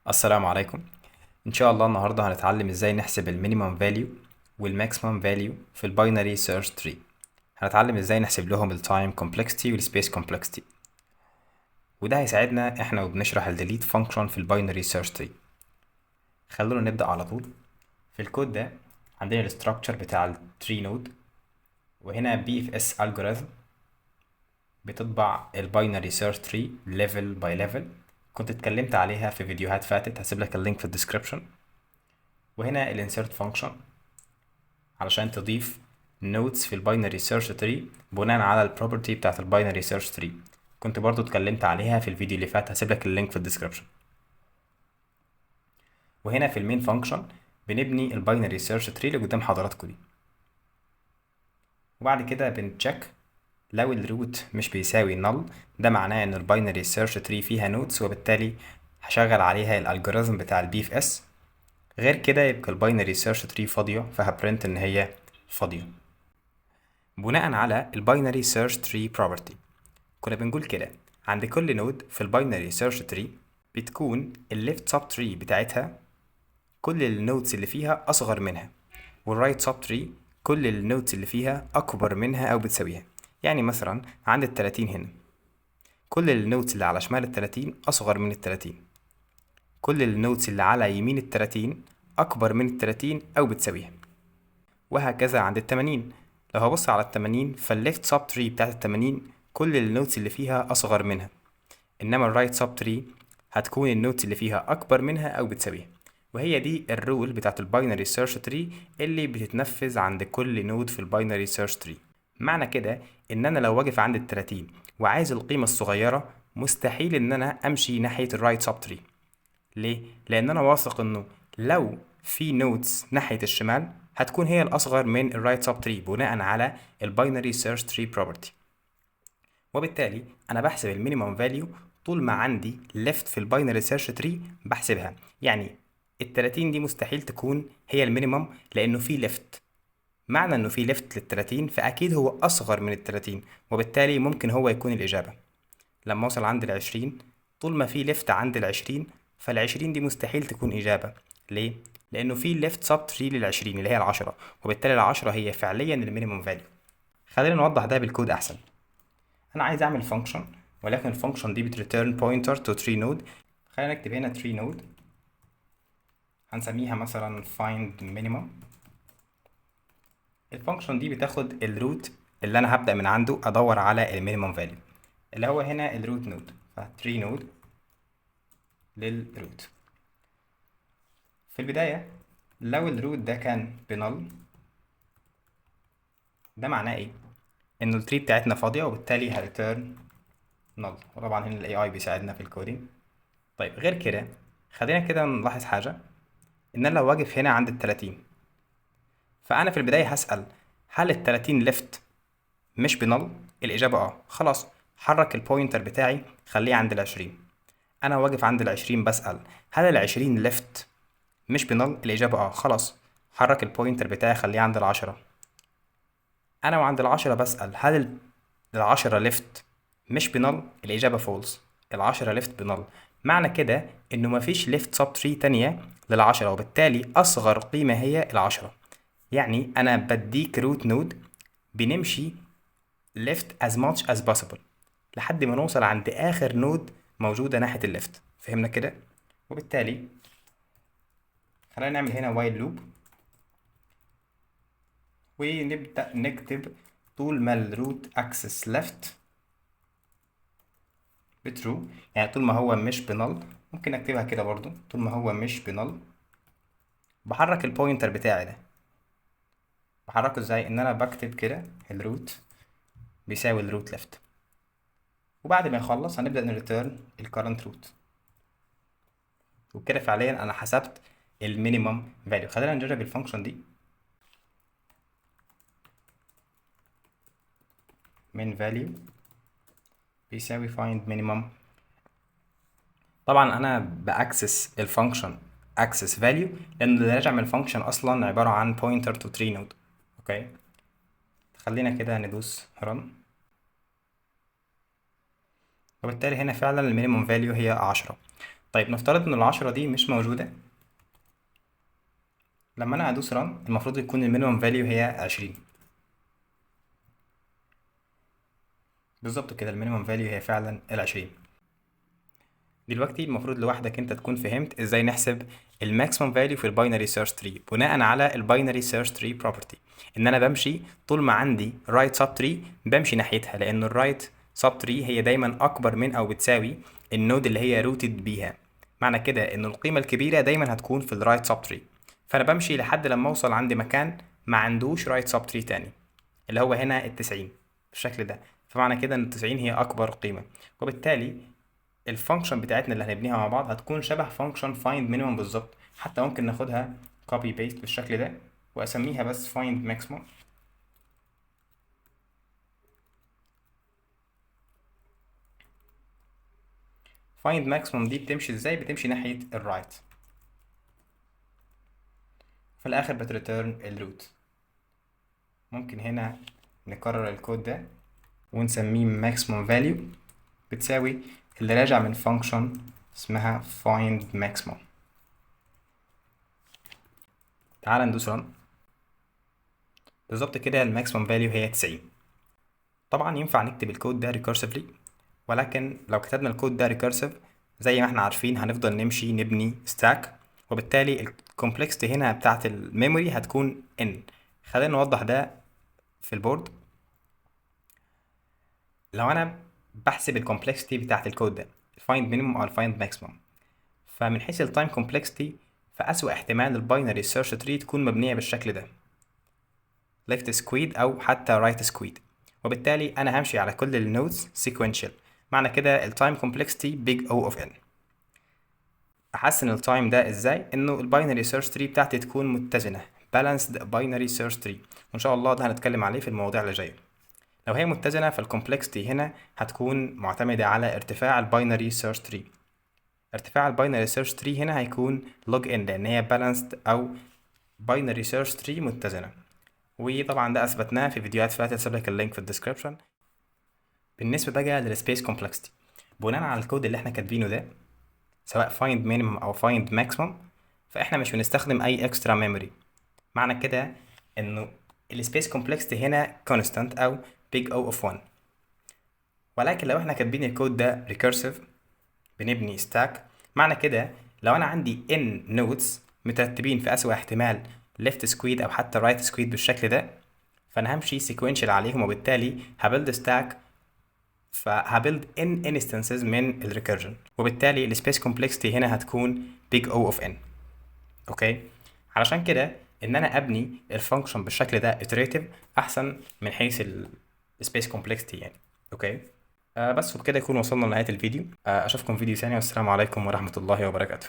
السلام عليكم. ان شاء الله النهارده هنتعلم ازاي نحسب المينيمم فاليو والماكسيمم فاليو في الباينري سيرش تري. هنتعلم ازاي نحسب لهم التايم كومبلكسيتي والسبيس كومبلكسيتي، وده هيساعدنا احنا وبنشرح الديليت فانكشن في الباينري سيرش تري. خلونا نبدا على طول. في الكود ده عندنا الاستراكشر بتاع التري نود، وهنا بي اف اس الجوريثم بتطبع الباينري سيرش تري ليفل باي ليفل. كنت اتكلمت عليها في فيديوهات فاتت، هسيب لك اللينك في الديسكربشن. وهنا الانسيرت فانكشن علشان تضيف نودز في الباينري سيرش تري بناء على البروبرتي بتاعت الباينري سيرش تري. كنت برضو اتكلمت عليها في الفيديو اللي فات، هسيب لك اللينك في الديسكربشن. وهنا في المين فانكشن بنبني الباينري سيرش تري اللي قدام حضراتكم دي، وبعد كده بنتشيك لو الروت مش بيساوي null. ده معناه ان الباينري سيرش تري فيها نودز، وبالتالي هشغل عليها الالجوريزم بتاع البي اف اس. غير كده يبقى الباينري سيرش تري فاضيه، فهبرنت ان هي فاضيه. بناء على الباينري سيرش تري بروبرتي كنا بنقول كده: عند كل نود في الباينري سيرش تري بتكون الليفت سب تري بتاعتها كل النودز اللي فيها اصغر منها، والرايت سب تري كل النودز اللي فيها اكبر منها او بتساويها. يعني مثلا عند ال30 هنا كل النودز اللي على شمال ال30 اصغر من ال30، كل النودز اللي على يمين ال30 اكبر من ال30 او بتساويها، وهكذا عند ال80. لو هبص على ال80 فالليفت سب تري بتاعت ال80 كل النودز اللي فيها اصغر منها، انما الرايت سب تري هتكون النودز اللي فيها اكبر منها او بتساويها. وهي دي الرول بتاعت الباينري سيرش تري اللي بتتنفذ عند كل نود في الباينري سيرش تري. معنى كده ان انا لو واقف عند ال30 وعايز القيمة الصغيرة، مستحيل ان انا امشي ناحية الرايت سب تري. ليه؟ لان انا واثق انه لو في نودز ناحية الشمال هتكون هي الاصغر من الرايت سب تري بناء على الباينري سيرش تري بروبرتي. وبالتالي انا بحسب المينيمم فاليو طول ما عندي ليفت في الباينري سيرش تري بحسبها. يعني ال30 دي مستحيل تكون هي المينيمم لانه في ليفت. معنى انه في ليفت لل30 فاكيد هو اصغر من ال30، وبالتالي ممكن هو يكون الاجابة. لما اوصل عند ال20 طول ما في ليفت عند ال20 فال20 دي مستحيل تكون اجابة. ليه؟ لانه في ليفت سب تري لل20 اللي هي ال10، وبالتالي ال10 هي فعليا المينيمم فاليو. خلينا نوضح ده بالكود احسن. انا عايز اعمل فانكشن، ولكن الفانكشن دي بتريتيرن بوينتر تو تري نود. خلينا نكتب هنا تري نود، هنسميها مثلا find minimum. الفانكشن دي بتاخد الروت اللي انا هبدأ من عنده ادور على المينيمم فاليو، اللي هو هنا الروت نود، فتري نود للروت. في البداية لو الروت ده كان بنل، ده معناه ايه؟ ان التري بتاعتنا فاضية، وبالتالي هريتيرن نل. وطبعا هنا الاي اي بيساعدنا في الكودينج. طيب غير كده خلينا كده نلاحظ حاجة، ان انا لو واقف هنا عند ال30 فانا في البداية هسأل هل ال30 ليفت مش بنل؟ الاجابة خلاص حرك البوينتر بتاعي خليه عند ال20. انا واقف عند ال20 بسأل هل ال20 ليفت مش بنل؟ الاجابة خلاص حرك البوينتر بتاعي خليه عند ال10. انا وعند ال10 بسأل هل ال10 ليفت مش بنل؟ الاجابة فولس، ال10 ليفت بنل. معنى كده انه مفيش ليفت سب تري تانية لل10، وبالتالي اصغر قيمة هي ال10. يعني انا بديك روت نود بنمشي left as much as possible لحد ما نوصل عند اخر نود موجودة ناحية الليفت. فهمنا كده؟ وبالتالي خلينا نعمل هنا while loop، ونبدأ نكتب طول ما الروت axis left بترو، يعني طول ما هو مش بنل. ممكن اكتبها كده برضو، طول ما هو مش بنل بحرك البوينتر بتاعي ده. بحركه ازاي؟ ان انا بكتب كده الروت بيساوي الروت ليفت، وبعد ما يخلص هنبدأ نريتيرن الكرنت روت. وبكده فعليا انا حسبت المينيمم فاليو. خلينا نجرب الفانكشن دي. من فاليو بيساوي find minimum. طبعا انا باكسس الفانكشن access value لان اللي راجع من الفانكشن اصلا عباره عن pointer to tree node. اوكي، خلينا كده ندوس run، وبالتالي هنا فعلا المينيمم فاليو هي 10. طيب نفترض ان العشرة دي مش موجودة. لما انا ادوس ران المفروض يكون المينيمم فاليو هي 20. بالظبط كده، المينيمم فاليو هي فعلا 20. دلوقتي المفروض لوحدك انت تكون فهمت ازاي نحسب الماكسيمم فاليو في الباينري سيرش تري بناء على الباينري سيرش تري بروبرتي، ان انا بمشي طول ما عندي رايت سب تري بمشي ناحيتها، لان الرايت سب تري هي دايما اكبر من او بتساوي النود اللي هي روتد بيها. معنى كده ان القيمه الكبيره دايما هتكون في الرايت سب تري، فانا بمشي لحد لما اوصل عند مكان ما عندوش رايت سب تري تاني، اللي هو هنا ال90 بالشكل ده. فمعنى كده ان ال90 هي اكبر قيمه، وبالتالي الفانكشن بتاعتنا اللي هنبنيها مع بعض هتكون شبه فانكشن find minimum بالظبط. حتى ممكن ناخدها copy paste بالشكل ده واسميها بس find maximum. find maximum دي بتمشي ازاي؟ بتمشي ناحية الرايت، في الاخر بتريتيرن الروت. ممكن هنا نكرر الكود ده ونسميه maximum value بتساوي اللي راجع من فانكشن اسمها find maximum. تعال ندوس رن. بالظبط كده الماكسيمم فاليو هي 90. طبعا ينفع نكتب الكود ده ريكورسيفلي، ولكن لو كتبنا الكود ده ريكورسيف زي ما احنا عارفين هنفضل نمشي نبني ستاك، وبالتالي الكومبلكسيتي هنا بتاعت الميموري هتكون n. خلينا نوضح ده في البورد. لو انا بحسب الكومبلكسيتي بتاعت الكود ده الفايند مينيمم او الفايند ماكسيمم، فمن حيث التايم كومبلكسيتي فأسوأ احتمال الباينري سيرش تري تكون مبنية بالشكل ده left squeed او حتى right squeed، وبالتالي انا همشي على كل النودز sequential. معنى كده التايم كومبلكسيتي big O of n. احسن التايم ده ازاي؟ انه الباينري سيرش تري بتاعتي تكون متزنه balanced binary search tree، وان شاء الله ده هنتكلم عليه في المواضيع اللي جايه. لو هي متزنه فالكومبلكسيتي هنا هتكون معتمده على ارتفاع الباينري سيرش تري. ارتفاع الباينري سيرش تري هنا هيكون log n لان هي balanced او باينري سيرش تري متزنه، وطبعا ده اثبتناه في فيديوهات فاتت، سيب لك اللينك في الديسكربشن. بالنسبه بقى للسبيس كومبلكسيتي بناء على الكود اللي احنا كاتبينه ده سواء find minimum او find maximum، فاحنا مش بنستخدم اي اكسترا ميموري. معنى كده انه السبيس كومبلكسيتي هنا constant او big O of 1. ولكن لو احنا كاتبين الكود ده recursive بنبني ستاك، معنى كده لو انا عندي n nodes مترتبين في اسوأ احتمال left squeed او حتى right squeed بالشكل ده، فانا همشي sequential عليهم، وبالتالي هبلد ستاك فهبلد n instances من الريكيرجن، وبالتالي السبيس كومبلكسيتي هنا هتكون big O of n. اوكي، علشان كده ان انا ابني الفانكشن بالشكل ده iterative احسن من حيث السبيس كومبلكسيتي يعني. اوكي، بس وبكده يكون وصلنا لنهاية الفيديو. اشوفكم فيديو ثاني، والسلام عليكم ورحمة الله وبركاته.